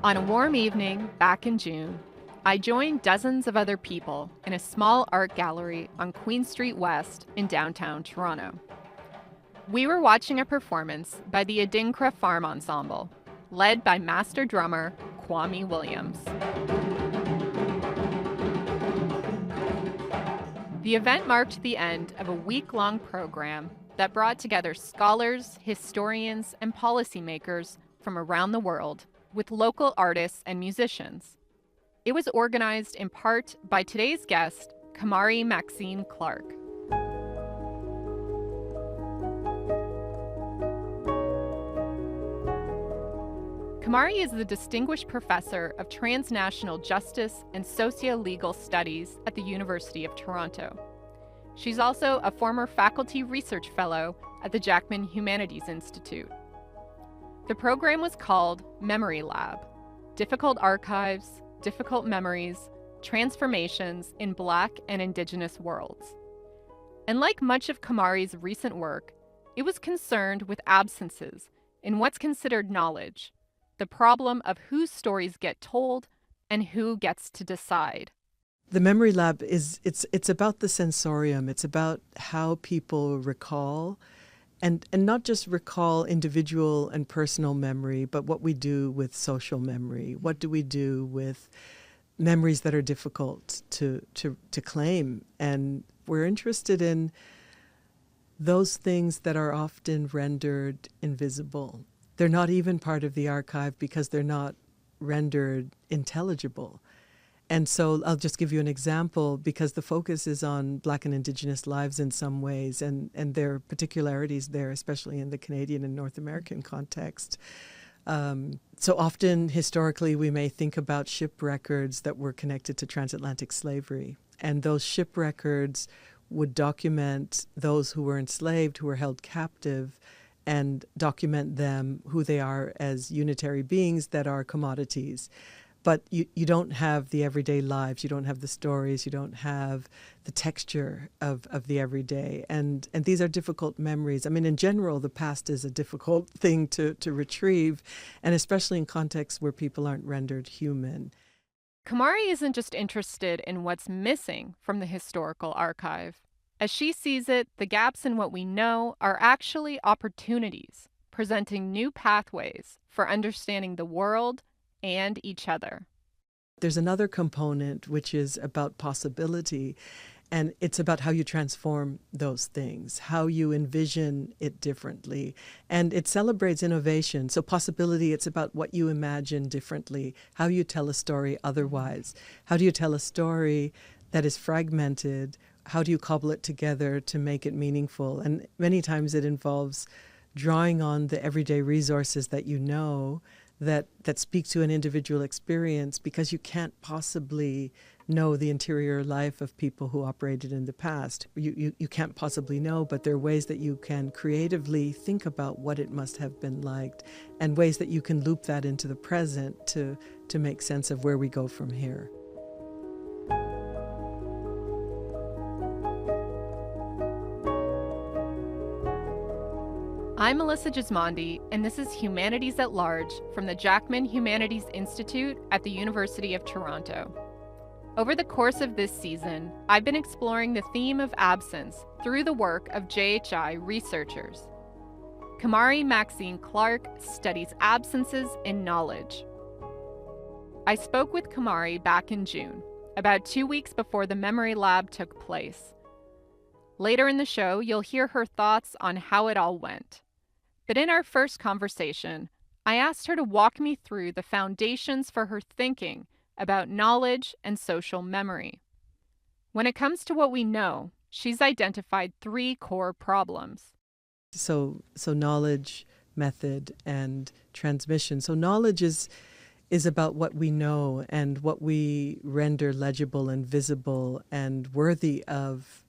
On a warm evening back in June, I joined dozens of other people in a small art gallery on Queen Street West in downtown Toronto. We were watching a performance by the Adinkra Farm Ensemble, led by master drummer Kwame Williams. The event marked the end of a week-long program that brought together scholars, historians, and policymakers from around the world with local artists and musicians. It was organized in part by today's guest, Kamari Maxine Clarke. Kamari is the Distinguished Professor of Transnational Justice and Socio-Legal Studies at the University of Toronto. She's also a former Faculty Research Fellow at the Jackman Humanities Institute. The program was called Memory Lab: Difficult Archives, Difficult Memories, Transformations in Black and Indigenous Worlds. And like much of Kamari's recent work, it was concerned with absences in what's considered knowledge, the problem of whose stories get told and who gets to decide. The Memory Lab it's about the sensorium. It's about how people recall, and not just recall individual and personal memory, but what we do with social memory. What do we do with memories that are difficult to claim? And we're interested in those things that are often rendered invisible. They're not even part of the archive because they're not rendered intelligible. And so I'll just give you an example, because the focus is on Black and Indigenous lives in some ways, and there are particularities there, especially in the Canadian and North American context. So often, historically, we may think about ship records that were connected to transatlantic slavery. And those ship records would document those who were enslaved, who were held captive, and document them, who they are as unitary beings that are commodities. But you don't have the everyday lives, you don't have the stories, you don't have the texture of the everyday. And these are difficult memories. I mean, in general, the past is a difficult thing to retrieve, and especially in contexts where people aren't rendered human. Kamari isn't just interested in what's missing from the historical archive. As she sees it, the gaps in what we know are actually opportunities, presenting new pathways for understanding the world and each other. There's another component which is about possibility, and it's about how you transform those things, how you envision it differently. And it celebrates innovation. So possibility, it's about what you imagine differently, how you tell a story otherwise. How do you tell a story that is fragmented? How do you cobble it together to make it meaningful? And many times it involves drawing on the everyday resources that you know that speak to an individual experience, because you can't possibly know the interior life of people who operated in the past. You can't possibly know, but there are ways that you can creatively think about what it must have been like, and ways that you can loop that into the present to make sense of where we go from here. I'm Melissa Gismondi, and this is Humanities at Large from the Jackman Humanities Institute at the University of Toronto. Over the course of this season, I've been exploring the theme of absence through the work of JHI researchers. Kamari Maxine Clarke studies absences in knowledge. I spoke with Kamari back in June, about 2 weeks before the Memory Lab took place. Later in the show, you'll hear her thoughts on how it all went. But in our first conversation, I asked her to walk me through the foundations for her thinking about knowledge and social memory. When it comes to what we know, she's identified 3 core problems. So knowledge, method, and transmission. So knowledge is about what we know and what we render legible and visible and worthy of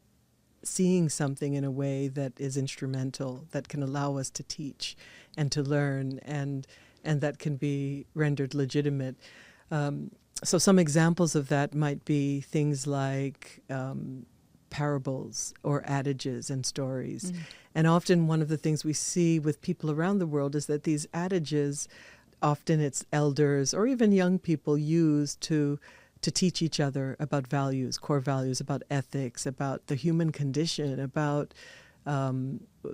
seeing something in a way that is instrumental, that can allow us to teach and to learn, and that can be rendered legitimate. So some examples of that might be things like parables or adages and stories. And often one of the things we see with people around the world is that these adages often it's elders or even young people use to teach each other about values, core values, about ethics, about the human condition, about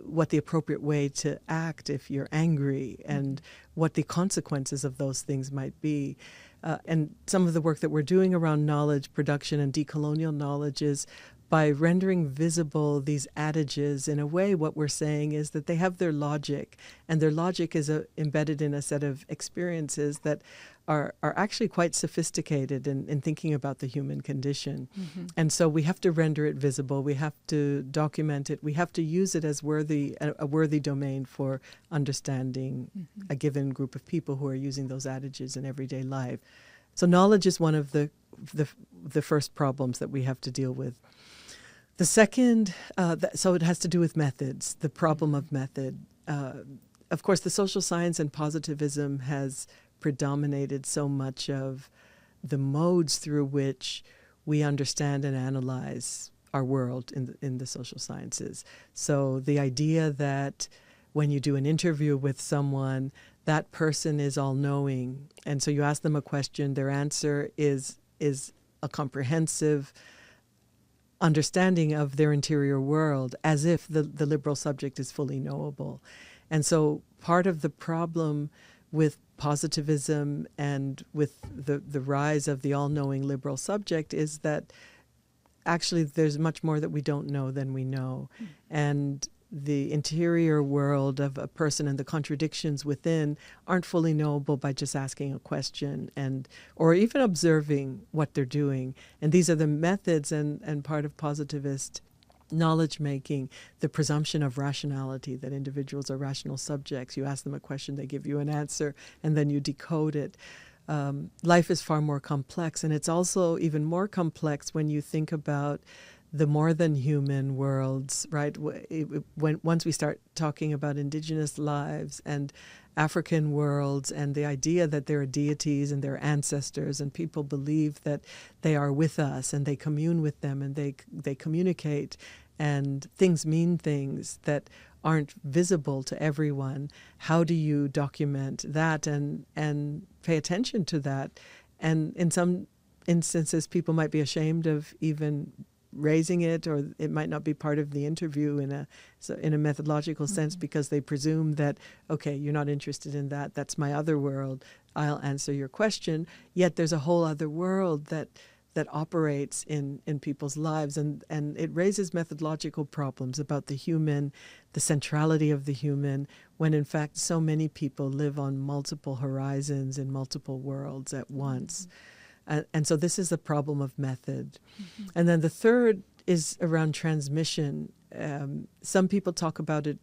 what the appropriate way to act if you're angry, and what the consequences of those things might be. And some of the work that we're doing around knowledge production and decolonial knowledge is by rendering visible these adages. In a way, what we're saying is that they have their logic, and their logic is embedded in a set of experiences that are actually quite sophisticated in thinking about the human condition. And so we have to render it visible, we have to document it, we have to use it as a worthy domain for understanding a given group of people who are using those adages in everyday life. So knowledge is one of the first problems that we have to deal with. The second, so it has to do with methods, the problem of method. Of course, the social science and positivism has predominated so much of the modes through which we understand and analyze our world in the social sciences. So the idea that when you do an interview with someone, that person is all-knowing, and so you ask them a question, their answer is a comprehensive understanding of their interior world, as if the liberal subject is fully knowable. And so part of the problem with positivism and with the rise of the all-knowing liberal subject is that actually there's much more that we don't know than we know. And the interior world of a person and the contradictions within aren't fully knowable by just asking a question or even observing what they're doing. And these are the methods and part of positivist knowledge making, the presumption of rationality, that individuals are rational subjects. You ask them a question, they give you an answer, and then you decode it. Life is far more complex, and it's also even more complex when you think about the more than human worlds, right? Once we start talking about indigenous lives and African worlds and the idea that there are deities and there are ancestors and people believe that they are with us and they commune with them and they communicate and things mean things that aren't visible to everyone. How do you document that and pay attention to that? And in some instances, people might be ashamed of even raising it, or it might not be part of the interview in a methodological sense, because they presume that, okay, you're not interested in that, that's my other world, I'll answer your question. Yet there's a whole other world that operates in people's lives, and it raises methodological problems about the human, the centrality of the human, when in fact so many people live on multiple horizons in multiple worlds at once. And so this is the problem of method. And then the third is around transmission. Some people talk about it,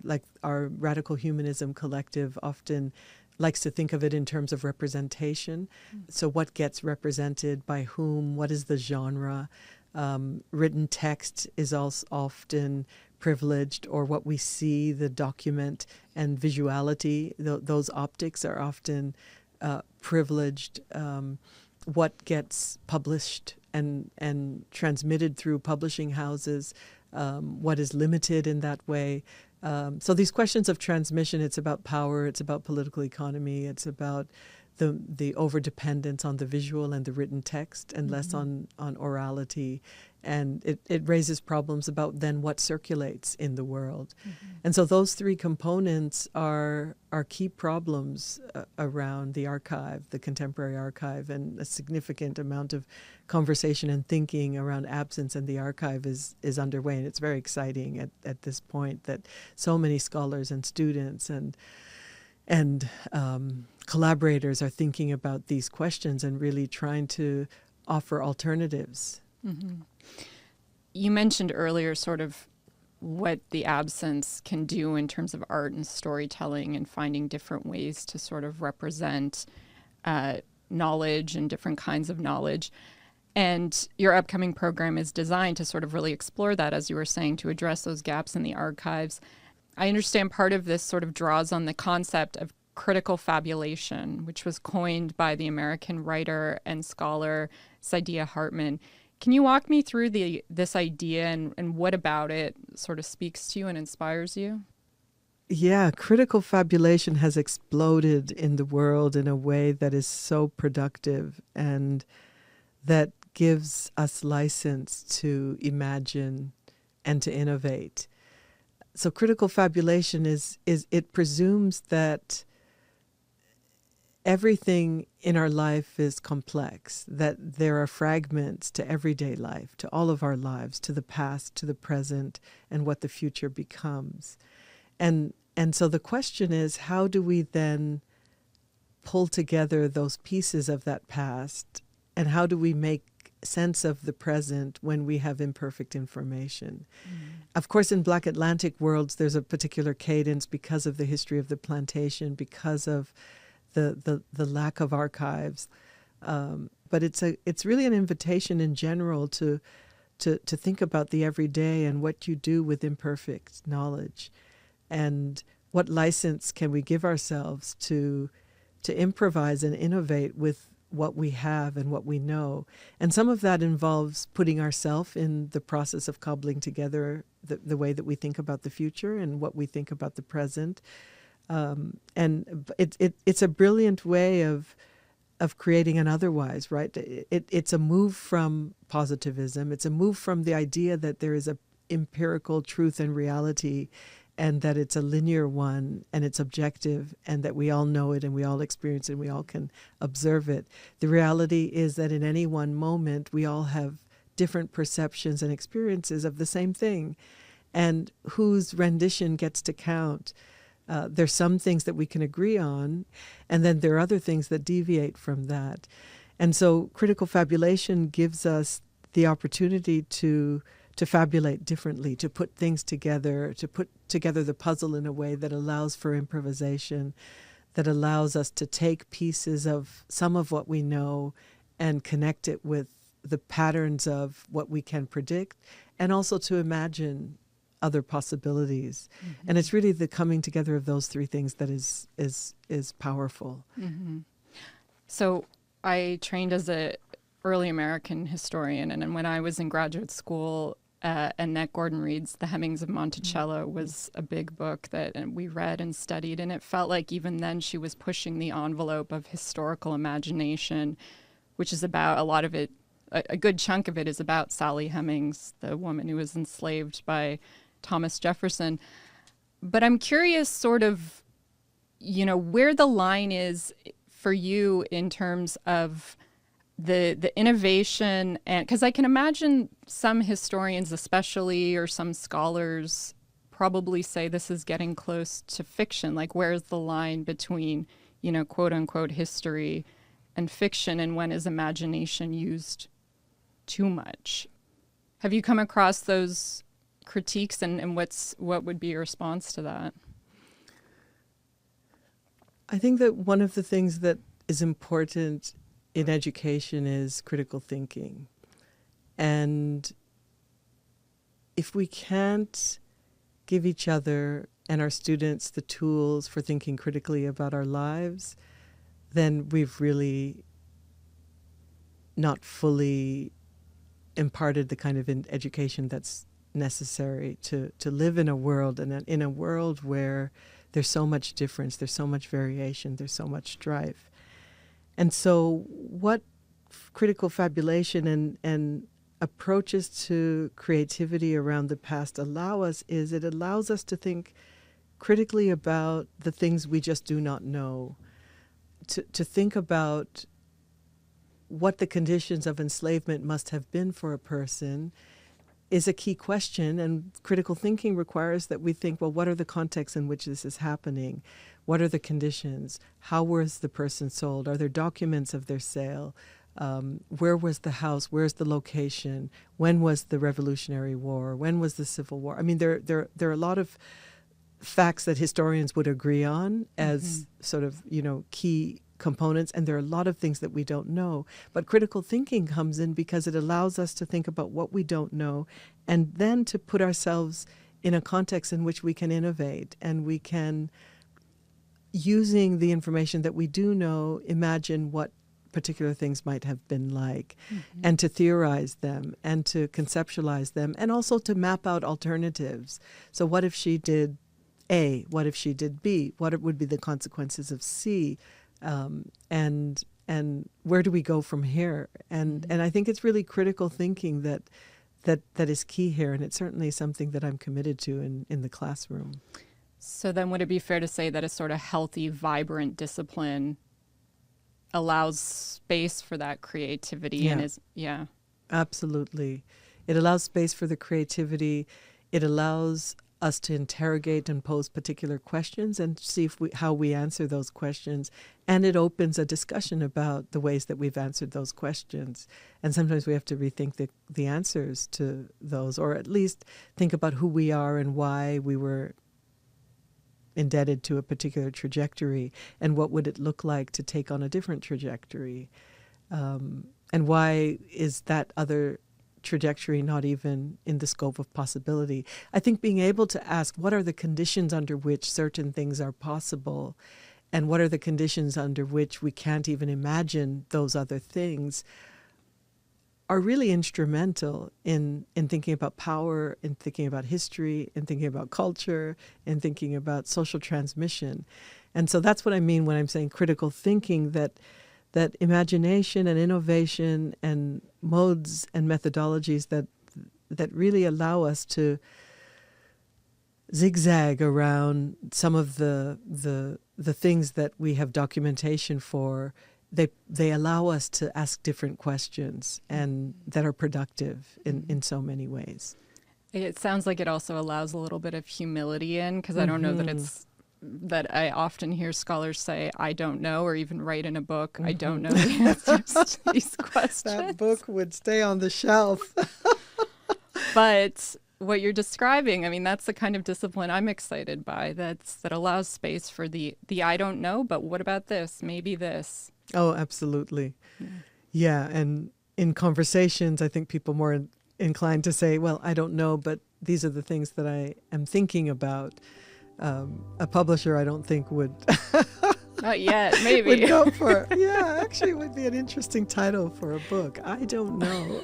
like our radical humanism collective often likes to think of it in terms of representation. So what gets represented by whom? What is the genre? Written text is also often privileged, or what we see, the document and visuality, those optics are often privileged. What gets published and transmitted through publishing houses, what is limited in that way. So these questions of transmission, it's about power, it's about political economy, it's about the over-dependence on the visual and the written text and less on orality. And it raises problems about then what circulates in the world. And so those three components are key problems around the archive, the contemporary archive, and a significant amount of conversation and thinking around absence and the archive is underway. And it's very exciting at this point that so many scholars and students and collaborators are thinking about these questions and really trying to offer alternatives. You mentioned earlier sort of what the absence can do in terms of art and storytelling and finding different ways to sort of represent knowledge and different kinds of knowledge. And your upcoming program is designed to sort of really explore that, as you were saying, to address those gaps in the archives. I understand part of this sort of draws on the concept of critical fabulation, which was coined by the American writer and scholar Saidiya Hartman. Can you walk me through this idea and what about it sort of speaks to you and inspires you? Yeah, critical fabulation has exploded in the world in a way that is so productive and that gives us license to imagine and to innovate. So critical fabulation is it presumes that everything in our life is complex, that there are fragments to everyday life, to all of our lives, to the past, to the present, and what the future becomes. And so the question is, how do we then pull together those pieces of that past, and how do we make sense of the present when we have imperfect information? Of course, in Black Atlantic worlds, there's a particular cadence because of the history of the plantation, because of the lack of archives. But it's really an invitation in general to think about the everyday and what you do with imperfect knowledge, and what license can we give ourselves to improvise and innovate with what we have and what we know. And some of that involves putting ourselves in the process of cobbling together the way that we think about the future and what we think about the present. And it's a brilliant way of creating an otherwise, right? It's a move from positivism. It's a move from the idea that there is a empirical truth and reality, and that it's a linear one, and it's objective, and that we all know it and we all experience it and we all can observe it. The reality is that in any one moment, we all have different perceptions and experiences of the same thing, and whose rendition gets to count. There's some things that we can agree on, and then there are other things that deviate from that. And so critical fabulation gives us the opportunity to fabulate differently, to put things together, to put together the puzzle in a way that allows for improvisation, that allows us to take pieces of some of what we know and connect it with the patterns of what we can predict, and also to imagine other possibilities. Mm-hmm. And it's really the coming together of those three things that is powerful. Mm-hmm. So I trained as a early American historian, and when I was in graduate school, Annette Gordon Reed's The Hemmings of Monticello was a big book that we read and studied, and it felt like even then she was pushing the envelope of historical imagination, which is about a lot of it, a good chunk of it is about Sally Hemings, the woman who was enslaved by Thomas Jefferson. But I'm curious sort of, where the line is for you in terms of the innovation, and because I can imagine some historians especially, or some scholars probably say this is getting close to fiction. Like, where's the line between, quote unquote history and fiction, and when is imagination used too much? Have you come across those critiques, and what would be your response to that? I think that one of the things that is important in education is critical thinking. And if we can't give each other and our students the tools for thinking critically about our lives, then we've really not fully imparted the kind of education that's necessary to live in a world, and in a world where there's so much difference, there's so much variation, there's so much strife. And so what critical fabulation and approaches to creativity around the past allow us is it allows us to think critically about the things we just do not know, to think about what the conditions of enslavement must have been for a person is a key question. And critical thinking requires that we think, well, what are the contexts in which this is happening? What are the conditions? How was the person sold? Are there documents of their sale? Where was the house? Where's the location? When was the Revolutionary War? When was the Civil War? I mean, there are a lot of facts that historians would agree on as sort of, key components, and there are a lot of things that we don't know. But critical thinking comes in because it allows us to think about what we don't know, and then to put ourselves in a context in which we can innovate, and we can, using the information that we do know, imagine what particular things might have been like, and to theorize them, and to conceptualize them, and also to map out alternatives. So what if she did A? What if she did B? What would be the consequences of C? And where do we go from here? And I think it's really critical thinking that is key here, and it's certainly something that I'm committed to in the classroom. So then would it be fair to say that a sort of healthy, vibrant discipline allows space for that creativity and is, Absolutely. It allows space for the creativity. It allows us to interrogate and pose particular questions and see how we answer those questions. And it opens a discussion about the ways that we've answered those questions. And sometimes we have to rethink the answers to those, or at least think about who we are and why we were indebted to a particular trajectory, and what would it look like to take on a different trajectory. And why is that other trajectory not even in the scope of possibility? I think being able to ask what are the conditions under which certain things are possible, and what are the conditions under which we can't even imagine those other things, are really instrumental in thinking about power, in thinking about history, in thinking about culture, in thinking about social transmission. And so that's what I mean when I'm saying critical thinking, that imagination and innovation and modes and methodologies that really allow us to zigzag around some of the things that we have documentation for. They allow us to ask different questions, and that are productive in so many ways. It sounds like it also allows a little bit of humility in, because I don't know that it's that I often hear scholars say, I don't know, or even write in a book, I don't know the answers to these questions. That book would stay on the shelf. But what you're describing, I mean, that's the kind of discipline I'm excited by, that allows space for the I don't know, but what about this? Maybe this. Oh, absolutely. Yeah, and in conversations, I think people more inclined to say, well, I don't know, but these are the things that I am thinking about. A publisher, I don't think would Not yet, maybe. would go for. Yeah, actually, it would be an interesting title for a book. I don't know.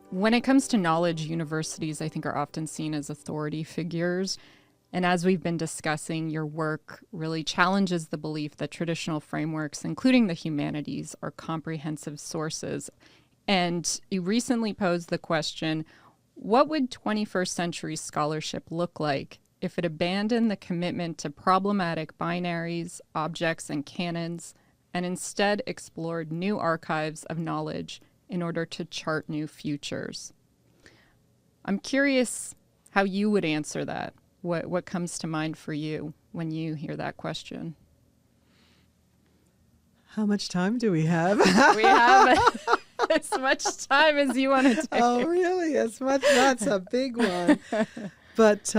When it comes to knowledge, universities, I think, are often seen as authority figures. And as we've been discussing, your work really challenges the belief that traditional frameworks, including the humanities, are comprehensive sources. And you recently posed the question, what would 21st century scholarship look like if it abandoned the commitment to problematic binaries, objects, and canons, and instead explored new archives of knowledge in order to chart new futures? I'm curious how you would answer that. What comes to mind for you when you hear that question? How much time do we have? We have as much time as you want to take. Oh, really? As much? That's a big one. But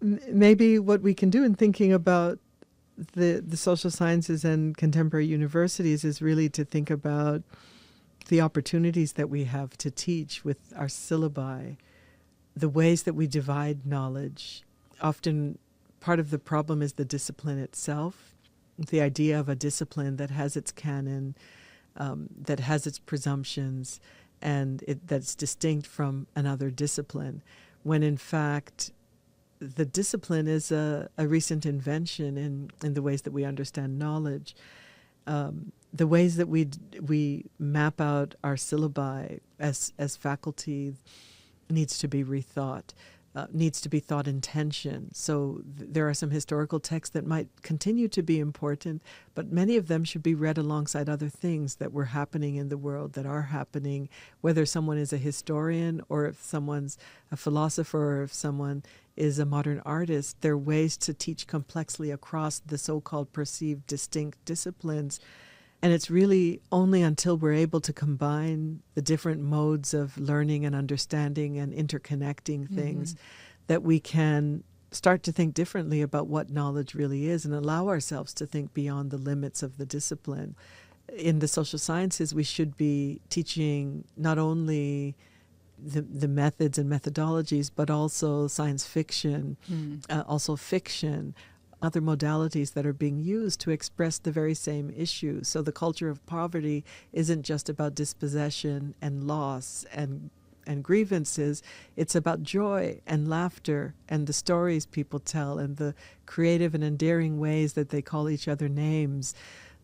maybe what we can do in thinking about the social sciences and contemporary universities is really to think about the opportunities that we have to teach with our syllabi, the ways that we divide knowledge. Often part of the problem is the discipline itself, the idea of a discipline that has its canon, that has its presumptions, and that's distinct from another discipline, when in fact the discipline is a recent invention in the ways that we understand knowledge. The ways that we map out our syllabi as faculty needs to be rethought, needs to be thought in tension. So there are some historical texts that might continue to be important, but many of them should be read alongside other things that were happening in the world, that are happening, whether someone is a historian or if someone's a philosopher or if someone is a modern artist. There are ways to teach complexly across the so-called perceived distinct disciplines. And it's really only until we're able to combine the different modes of learning and understanding and interconnecting things that we can start to think differently about what knowledge really is and allow ourselves to think beyond the limits of the discipline. In the social sciences, we should be teaching not only the methods and methodologies, but also science fiction, also fiction, other modalities that are being used to express the very same issue. So the culture of poverty isn't just about dispossession and loss and grievances. It's about joy and laughter and the stories people tell and the creative and endearing ways that they call each other names,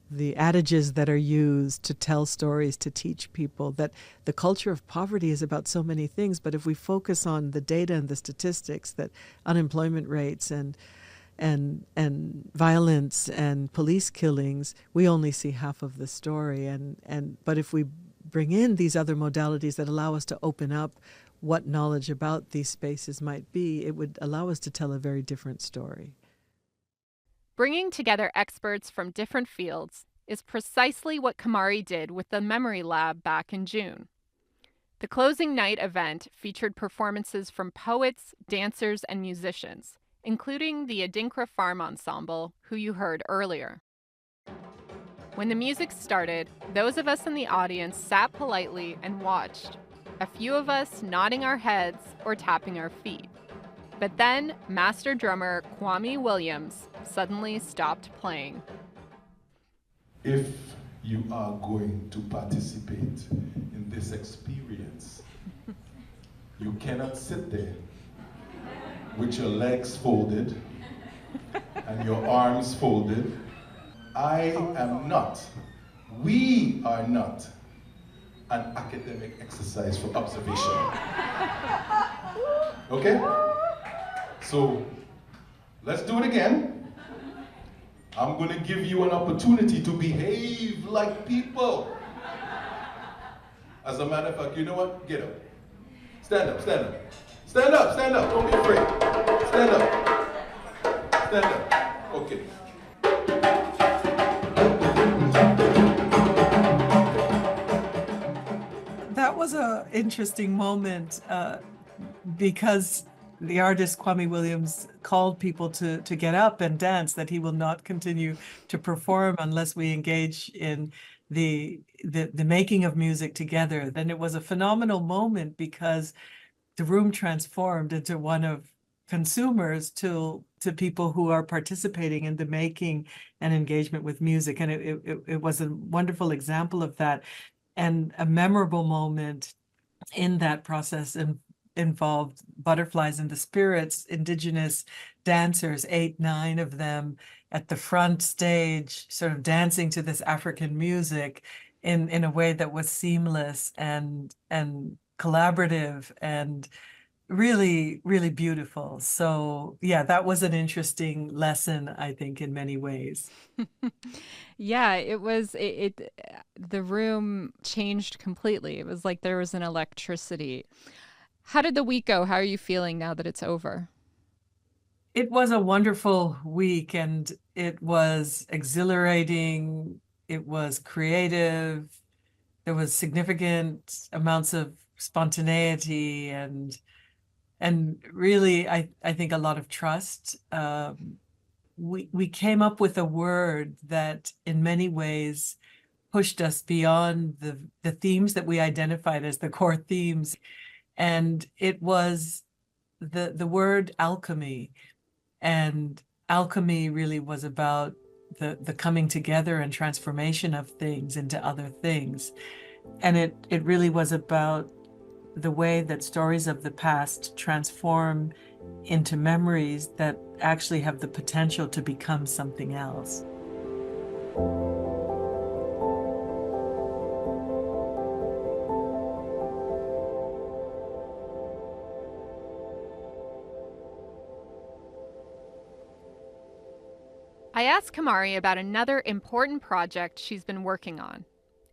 the adages that are used to tell stories, to teach people that the culture of poverty is about so many things. But if we focus on the data and the statistics, that unemployment rates and violence and police killings, we only see half of the story. But if we bring in these other modalities that allow us to open up what knowledge about these spaces might be, it would allow us to tell a very different story. Bringing together experts from different fields is precisely what Kamari did with the Memory Lab back in June. The closing night event featured performances from poets, dancers, and musicians, including the Adinkra Farm Ensemble, who you heard earlier. When the music started, those of us in the audience sat politely and watched, a few of us nodding our heads or tapping our feet. But then, master drummer Kwame Williams suddenly stopped playing. If you are going to participate in this experience, you cannot sit there with your legs folded and your arms folded. I am not, we are not an academic exercise for observation. Okay? So, let's do it again. I'm going to give you an opportunity to behave like people. As a matter of fact, you know what? Get up. Stand up, stand up. Stand up, stand up. Don't be afraid. Stand up. Stand up. Okay. That was an interesting moment because the artist Kwame Williams called people to get up and dance, that he will not continue to perform unless we engage in the making of music together. Then it was a phenomenal moment because the room transformed into one of consumers to people who are participating in the making and engagement with music. And it was a wonderful example of that. And a memorable moment in that process involved Butterflies and the Spirits, indigenous dancers, 8, 9 of them at the front stage, sort of dancing to this African music in a way that was seamless and collaborative and really, really beautiful. So yeah, that was an interesting lesson, I think, in many ways. Yeah, it was the room changed completely. It was like there was an electricity. How did the week go? How are you feeling now that it's over? It was a wonderful week, and it was exhilarating. It was creative. There was significant amounts of spontaneity and really, I think a lot of trust. We came up with a word that in many ways pushed us beyond the themes that we identified as the core themes. And it was the word alchemy. And alchemy really was about the coming together and transformation of things into other things. And it really was about the way that stories of the past transform into memories that actually have the potential to become something else. I asked Kamari about another important project she's been working on.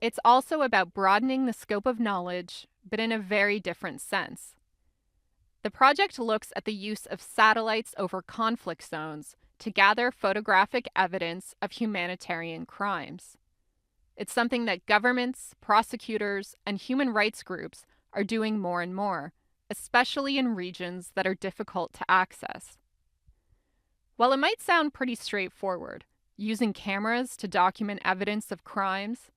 It's also about broadening the scope of knowledge, but in a very different sense. The project looks at the use of satellites over conflict zones to gather photographic evidence of humanitarian crimes. It's something that governments, prosecutors, and human rights groups are doing more and more, especially in regions that are difficult to access. While it might sound pretty straightforward, using cameras to document evidence of crimes,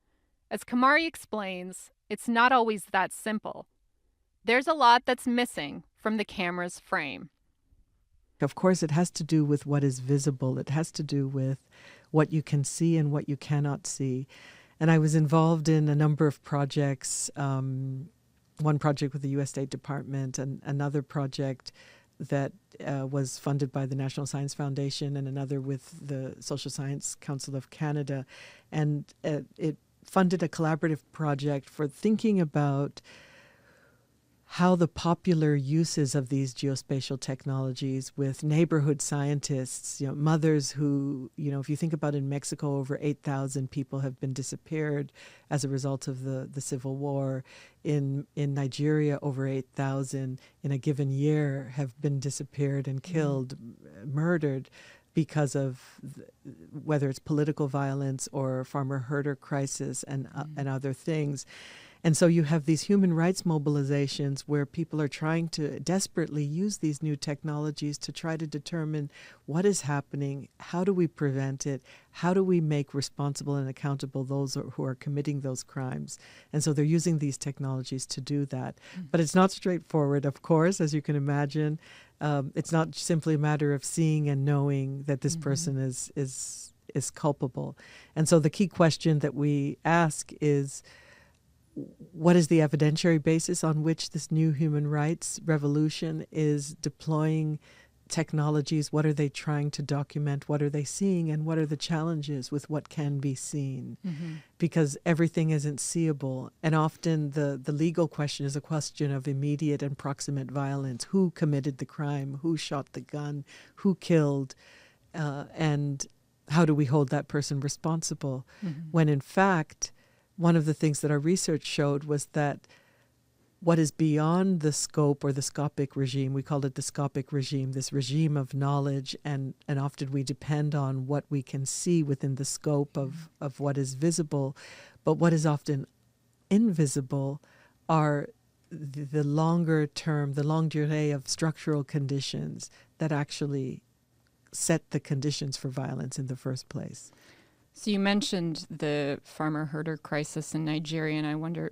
as Kamari explains, it's not always that simple. There's a lot that's missing from the camera's frame. Of course, it has to do with what is visible. It has to do with what you can see and what you cannot see. And I was involved in a number of projects, one project with the U.S. State Department and another project that was funded by the National Science Foundation and another with the Social Science Council of Canada. And it funded a collaborative project for thinking about how the popular uses of these geospatial technologies with neighborhood scientists, mothers who, if you think about in Mexico, over 8,000 people have been disappeared as a result of the civil war. In Nigeria, over 8,000 in a given year have been disappeared and killed, murdered because of whether it's political violence or farmer-herder crisis and other things. And so you have these human rights mobilizations where people are trying to desperately use these new technologies to try to determine what is happening, how do we prevent it, how do we make responsible and accountable those who are committing those crimes. And so they're using these technologies to do that. But it's not straightforward, of course, as you can imagine. It's not simply a matter of seeing and knowing that this person is culpable. And so the key question that we ask is, what is the evidentiary basis on which this new human rights revolution is deploying technologies? What are they trying to document? What are they seeing? And what are the challenges with what can be seen? Because everything isn't seeable. And often the legal question is a question of immediate and proximate violence. Who committed the crime? Who shot the gun? Who killed? And how do we hold that person responsible? When in fact, one of the things that our research showed was that what is beyond the scope or the scopic regime, we call it the scopic regime, this regime of knowledge, and often we depend on what we can see within the scope of what is visible. But what is often invisible are the longer term, the longue durée of structural conditions that actually set the conditions for violence in the first place. So you mentioned the farmer-herder crisis in Nigeria, and I wonder,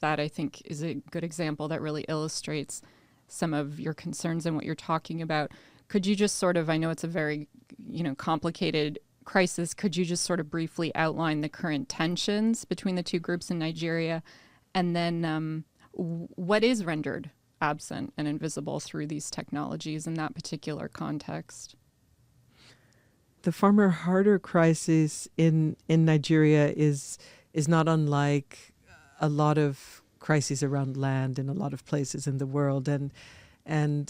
that I think is a good example that really illustrates some of your concerns and what you're talking about. Could you just sort of, I know it's a very, complicated crisis, could you just sort of briefly outline the current tensions between the two groups in Nigeria, and then what is rendered absent and invisible through these technologies in that particular context? The farmer-herder crisis in Nigeria is not unlike a lot of crises around land in a lot of places in the world. And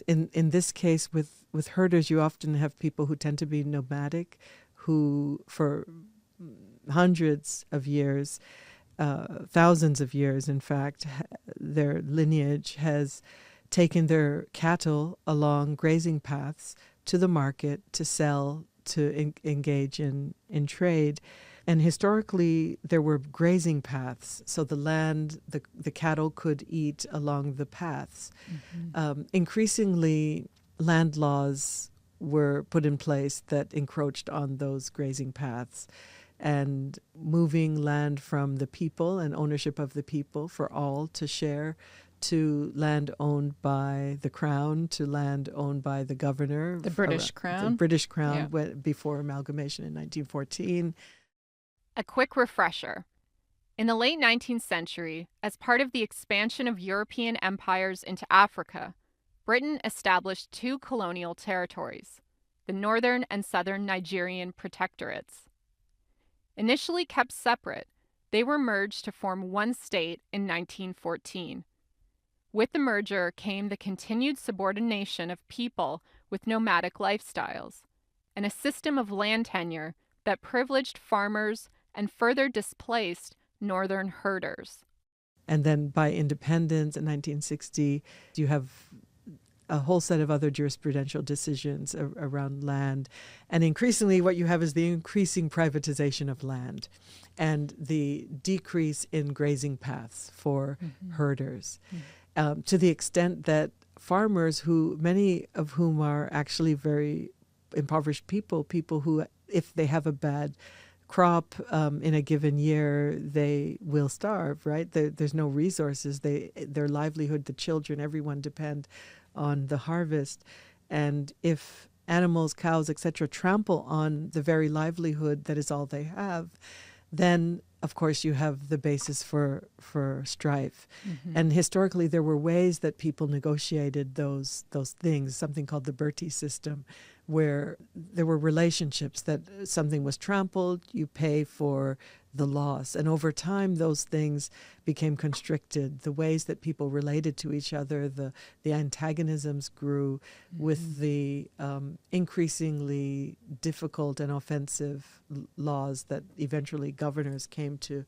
in this case, with herders, you often have people who tend to be nomadic, who for hundreds of years, thousands of years, in fact, their lineage has taken their cattle along grazing paths to the market to sell, to engage in trade. And historically, there were grazing paths, so the land, the cattle could eat along the paths. Increasingly, land laws were put in place that encroached on those grazing paths, and moving land from the people and ownership of the people for all to share, to land owned by the crown, to land owned by the governor. The British Crown? The British Crown, before amalgamation in 1914. A quick refresher. In the late 19th century, as part of the expansion of European empires into Africa, Britain established two colonial territories, the Northern and Southern Nigerian Protectorates. Initially kept separate, they were merged to form one state in 1914. With the merger came the continued subordination of people with nomadic lifestyles, and a system of land tenure that privileged farmers and further displaced northern herders. And then by independence in 1960, you have a whole set of other jurisprudential decisions around land. And increasingly what you have is the increasing privatization of land and the decrease in grazing paths for herders. To the extent that farmers, who many of whom are actually very impoverished people who, if they have a bad crop in a given year, they will starve, right? There's no resources. Their livelihood, the children, everyone depend on the harvest. And if animals, cows, etc., trample on the very livelihood that is all they have, then of course you have the basis for strife. And historically there were ways that people negotiated those things, something called the Berti system, where there were relationships that something was trampled, you pay for the loss. And over time those things became constricted. The ways that people related to each other, the antagonisms grew with the increasingly difficult and offensive laws that eventually governors came to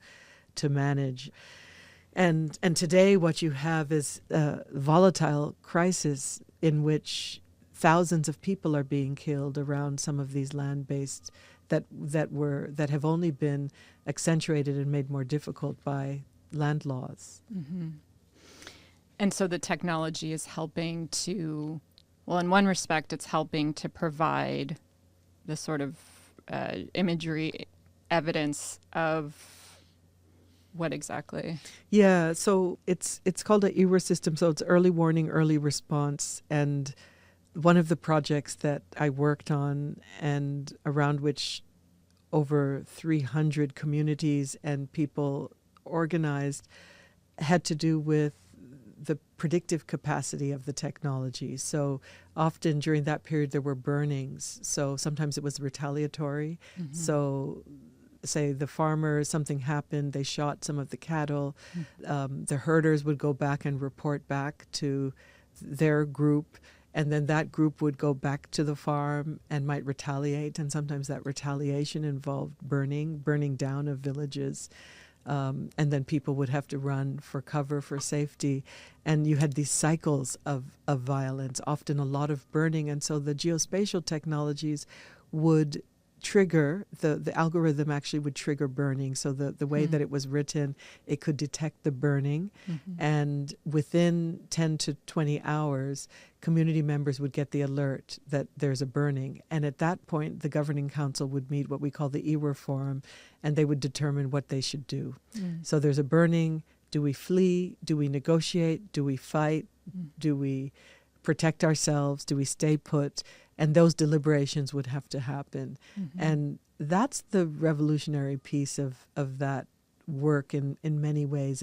manage. And today what you have is a volatile crisis in which thousands of people are being killed around some of these land-based that have only been accentuated and made more difficult by land laws. And so the technology is helping to, well, in one respect, it's helping to provide the sort of imagery evidence of what exactly? Yeah, so it's called an EWR system, so it's early warning, early response. And one of the projects that I worked on and around which over 300 communities and people organized had to do with the predictive capacity of the technology. So often during that period there were burnings. So sometimes it was retaliatory. So say the farmer, something happened, they shot some of the cattle. The herders would go back and report back to their group, and then that group would go back to the farm and might retaliate. And sometimes that retaliation involved burning down of villages. And then people would have to run for cover, for safety. And you had these cycles of violence, often a lot of burning. And so the geospatial technologies would trigger, the algorithm actually would trigger burning. So the way that it was written, it could detect the burning. And within 10 to 20 hours, community members would get the alert that there's a burning. And at that point, the governing council would meet what we call the EWR forum, and they would determine what they should do. So there's a burning. Do we flee? Do we negotiate? Do we fight? Do we protect ourselves? Do we stay put? And those deliberations would have to happen. And that's the revolutionary piece of that work in many ways.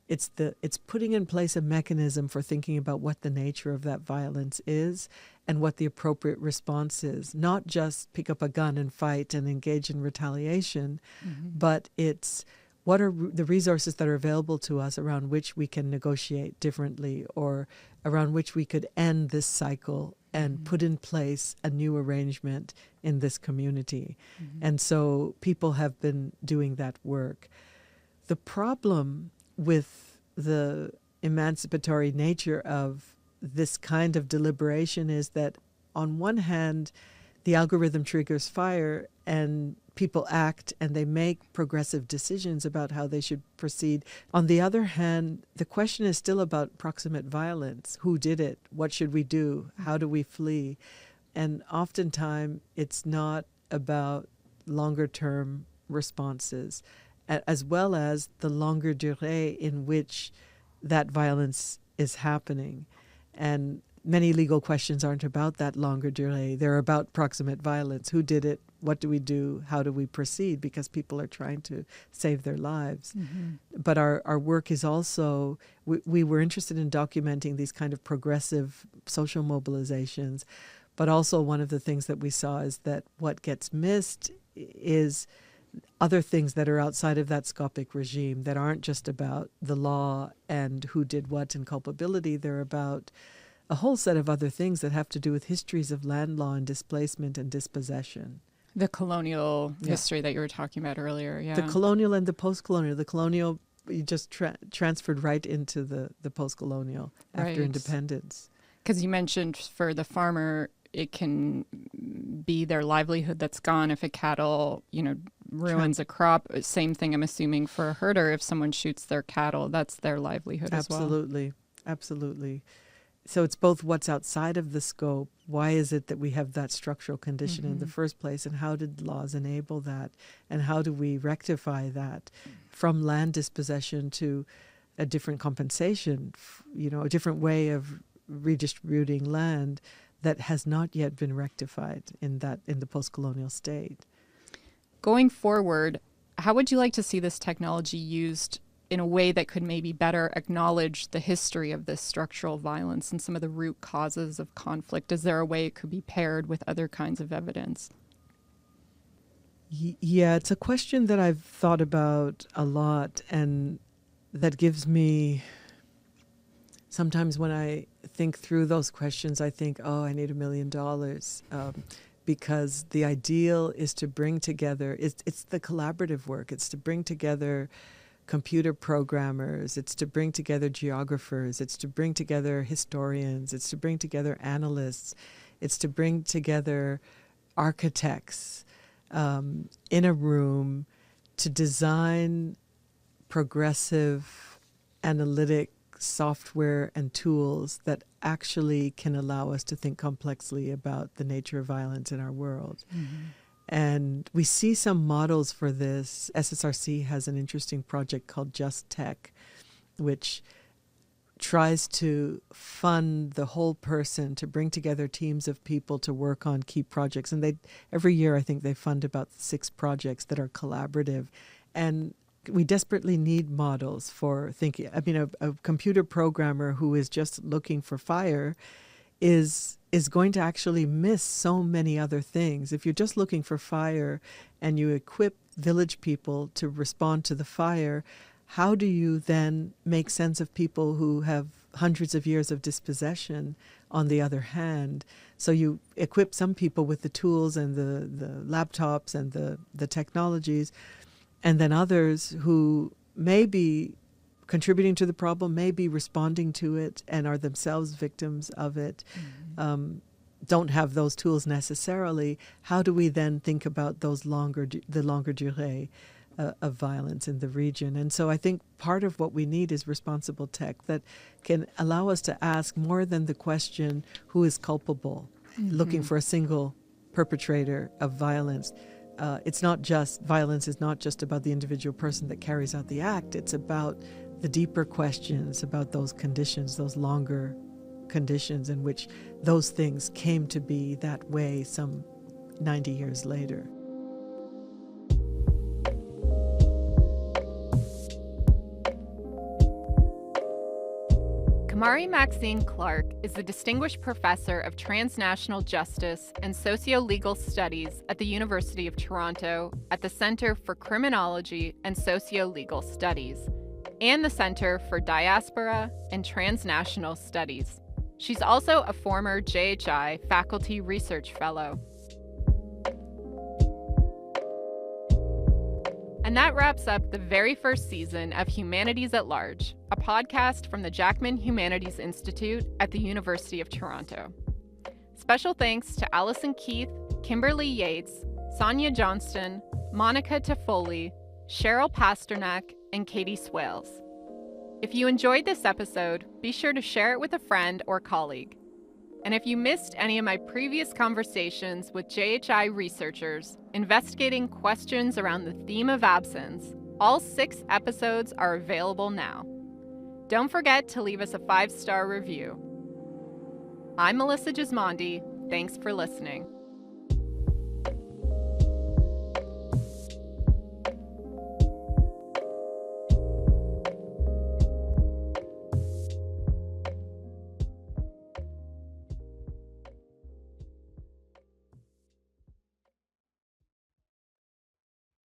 It's putting in place a mechanism for thinking about what the nature of that violence is and what the appropriate response is. Not just pick up a gun and fight and engage in retaliation, but it's what are the resources that are available to us around which we can negotiate differently, or around which we could end this cycle and put in place a new arrangement in this community. And so people have been doing that work. The problem with the emancipatory nature of this kind of deliberation is that on one hand, the algorithm triggers fire and people act and they make progressive decisions about how they should proceed. On the other hand, the question is still about proximate violence. Who did it? What should we do? How do we flee? And oftentimes it's not about longer term responses, as well as the longer durée in which that violence is happening. And many legal questions aren't about that longer durée. They're about proximate violence. Who did it? What do we do? How do we proceed? Because people are trying to save their lives. But our work is also, we were interested in documenting these kind of progressive social mobilizations. But also one of the things that we saw is that what gets missed is other things that are outside of that scopic regime that aren't just about the law and who did what and culpability. They're about a whole set of other things that have to do with histories of land law and displacement and dispossession. The colonial history that you were talking about earlier, The colonial and the post-colonial. The colonial, you just transferred right into the post-colonial after independence. Because you mentioned for the farmer, it can be their livelihood that's gone if a cattle, ruins a crop. Same thing, I'm assuming, for a herder. If someone shoots their cattle, that's their livelihood as well. Absolutely. So it's both what's outside of the scope. Why is it that we have that structural condition in the first place? And how did laws enable that? And how do we rectify that from land dispossession to a different compensation, a different way of redistributing land that has not yet been rectified in the post-colonial state. Going forward, how would you like to see this technology used in a way that could maybe better acknowledge the history of this structural violence and some of the root causes of conflict? Is there a way it could be paired with other kinds of evidence? Yeah, it's a question that I've thought about a lot, and that gives me, sometimes when I think through those questions, I think, oh, I need $1 million. Because the ideal is to bring together, it's the collaborative work. It's to bring together computer programmers. It's to bring together geographers. It's to bring together historians. It's to bring together analysts. It's to bring together architects in a room to design progressive analytic software and tools that actually can allow us to think complexly about the nature of violence in our world. Mm-hmm. And we see some models for this. SSRC has an interesting project called Just Tech, which tries to fund the whole person, to bring together teams of people to work on key projects. And every year, I think they fund about 6 projects that are collaborative. And we desperately need models for thinking. I mean, a computer programmer who is just looking for fire is going to actually miss so many other things. If you're just looking for fire and you equip village people to respond to the fire, how do you then make sense of people who have hundreds of years of dispossession on the other hand? So you equip some people with the tools and the laptops and the technologies, and then others who may be contributing to the problem, may be responding to it and are themselves victims of it, don't have those tools necessarily. How do we then think about the longer durée of violence in the region? And so I think part of what we need is responsible tech that can allow us to ask more than the question, who is culpable, looking for a single perpetrator of violence. It's not just, violence is not just about the individual person that carries out the act. It's about the deeper questions about those conditions, those longer conditions in which those things came to be that way some 90 years later. Kamari Maxine Clarke is a distinguished professor of transnational justice and socio-legal studies at the University of Toronto at the Centre for Criminology and Socio-Legal Studies and the Centre for Diaspora and Transnational Studies. She's also a former JHI Faculty Research Fellow. And that wraps up the very first season of Humanities at Large, a podcast from the Jackman Humanities Institute at the University of Toronto. Special thanks to Allison Keith, Kimberly Yates, Sonia Johnston, Monica Toffoli, Cheryl Pasternak, and Katie Swales. If you enjoyed this episode, be sure to share it with a friend or colleague. And if you missed any of my previous conversations with JHI researchers investigating questions around the theme of absence, all 6 episodes are available now. Don't forget to leave us a 5-star review. I'm Melissa Gismondi. Thanks for listening.